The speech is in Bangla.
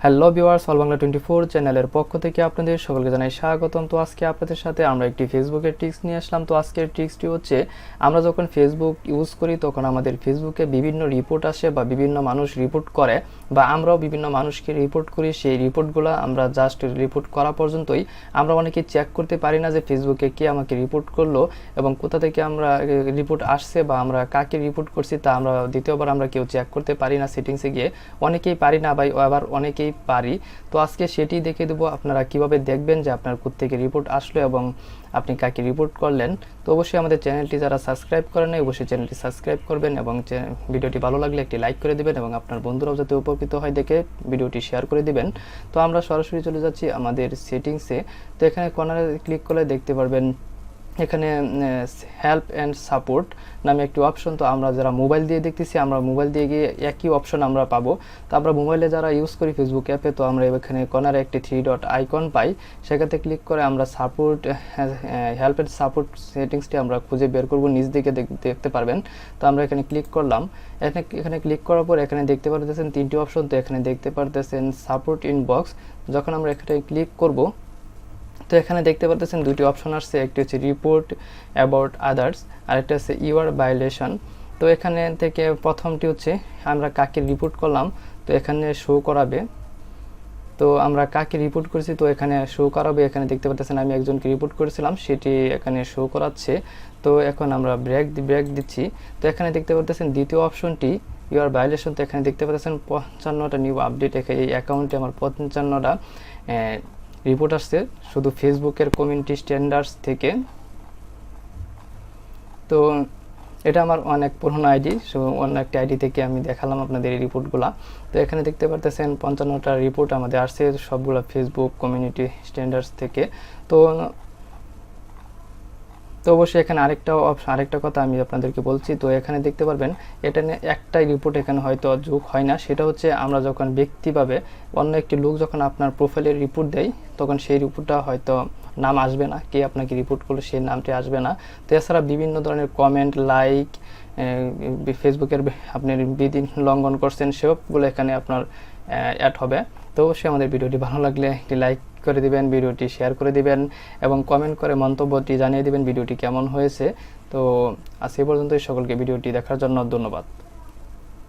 হ্যালো ভিউয়ার্স, অল বাংলা 24 চ্যানেলের পক্ষ থেকে আপনাদের সকলকে জানাই স্বাগতম। তো আজকে আপনাদের সাথে আমরা একটি ফেসবুকের ট্রিক্স নিয়ে আসলাম। তো আজকের ট্রিক্সটি হচ্ছে, আমরা যখন ফেসবুক ইউজ করি তখন আমাদের ফেসবুকে বিভিন্ন রিপোর্ট আসে বা বিভিন্ন মানুষ রিপোর্ট করে, বা আমরাও বিভিন্ন মানুষকে রিপোর্ট করি। সেই রিপোর্টগুলো আমরা জাস্ট রিপোর্ট করা পর্যন্তই, আমরা অনেকে চেক করতে পারি না যে ফেসবুকে কে আমাকে রিপোর্ট করলো এবং কোথা থেকে আমরা রিপোর্ট আসছে বা আমরা কাকে রিপোর্ট করছি তা আমরা দ্বিতীয়বার আমরা কেউ চেক করতে পারি না সেটিংসে গিয়ে। অনেকেই পারি না বা আবার অনেকেই পারি। তো আজকে সেটি দেখে দেবো আপনারা কিভাবে দেখবেন যে আপনার কোত্থেকে রিপোর্ট আসলো এবং আপনি কাকে রিপোর্ট করলেন। তো অবশ্যই আমাদের চ্যানেলটি যারা সাবস্ক্রাইব করেন নাই অবশ্যই চ্যানেলটি সাবস্ক্রাইব করবেন এবং ভিডিওটি ভালো লাগলে একটি লাইক করে দিবেন এবং আপনার বন্ধুরাও যাতে উপকৃত হয় দেখে ভিডিওটি শেয়ার করে দিবেন। তো আমরা সরাসরি চলে যাচ্ছি আমাদের সেটিংসে। তো এখানে কর্নারে ক্লিক করলে দেখতে পারবেন এখানে হেল্প অ্যান্ড সাপোর্ট নামে একটি অপশন। তো আমরা যারা মোবাইল দিয়ে দেখতেছি, আমরা মোবাইল দিয়ে গিয়ে একই অপশন আমরা পাবো। তো আমরা মোবাইলে যারা ইউজ করি ফেসবুক অ্যাপে, তো আমরা এখানে কর্নারে একটি 3 ডট আইকন পাই, সেখানে ক্লিক করে আমরা সাপোর্ট হেল্প অ্যান্ড সাপোর্ট সেটিংসটি আমরা খুঁজে বের করব। নিচ দিকে দেখতে পারবেন। তো আমরা এখানে ক্লিক করলাম। এখানে ক্লিক করার পর এখানে দেখতে পারতেছেন 3টি অপশন। তো এখানে দেখতে পারতেছেন সাপোর্ট ইনবক্স। যখন আমরা এখানে ক্লিক করব তো এখানে দেখতে পাচ্ছেন দুটি অপশন আসছে, একটি হচ্ছে রিপোর্ট অ্যাবাউট আদার্স আর একটা হচ্ছে ইউর ভায়োলেশন। তো এখানে থেকে প্রথমটি হচ্ছে আমরা কাকে রিপোর্ট করলাম, তো এখানে শো করাবে। তো আমরা কাকে রিপোর্ট করেছি তো এখানে শো করাবে। এখানে দেখতে পাচ্ছেন আমি একজনকে রিপোর্ট করেছিলাম, সেটি এখানে শো করাচ্ছে। তো এখন আমরা ব্রেক দিচ্ছি। তো এখানে দেখতে পাচ্ছেন দ্বিতীয় অপশনটি ইউর ভায়োলেশন। তো এখানে দেখতে পাচ্ছেন 55টা নিউ আপডেট। এই অ্যাকাউন্টে আমার 55টা রিপোর্ট আসছে শুধু ফেসবুকের কমিউনিটি স্ট্যান্ডার্ডস থেকে। তো এটা আমার অনেক পুরনো আইডি, অন্য একটা আইডি থেকে আমি দেখালাম আপনাদের এই রিপোর্টগুলো। তো এখানে দেখতে পারতেছেন 55টা রিপোর্ট আমাদের আসছে, সবগুলো ফেসবুক কমিউনিটি স্ট্যান্ডার্ডস থেকে। তো অবশ্যই এখানে আরেকটা কথা আমি আপনাদেরকে বলছি। তো এখানে দেখতে পারবেন এটা নিয়ে একটাই রিপোর্ট এখানে হয়তো যোগ হয় না। সেটা হচ্ছে আমরা যখন ব্যক্তিভাবে অন্য একটি লোক যখন আপনার প্রোফাইলের রিপোর্ট দেয় তখন সেই রিপোর্টটা হয়তো নাম আসবে না, কে আপনাকে রিপোর্ট করলো সেই নামটি আসবে না। তো এছাড়া বিভিন্ন ধরনের কমেন্ট, লাইক, ফেসবুকের আপনি বিধি লঙ্ঘন করছেন সবগুলো এখানে আপনার অ্যাড হবে। তো অবশ্যই আমাদের ভিডিওটি ভালো লাগলে একটি লাইক করে দিবেন, ভিডিওটি শেয়ার করে দিবেন এবং কমেন্ট করে মন্তব্যটি জানিয়ে দিবেন ভিডিওটি কেমন হয়েছে। তো আজ এই পর্যন্তই, সকলকে ভিডিওটি দেখার জন্য ধন্যবাদ।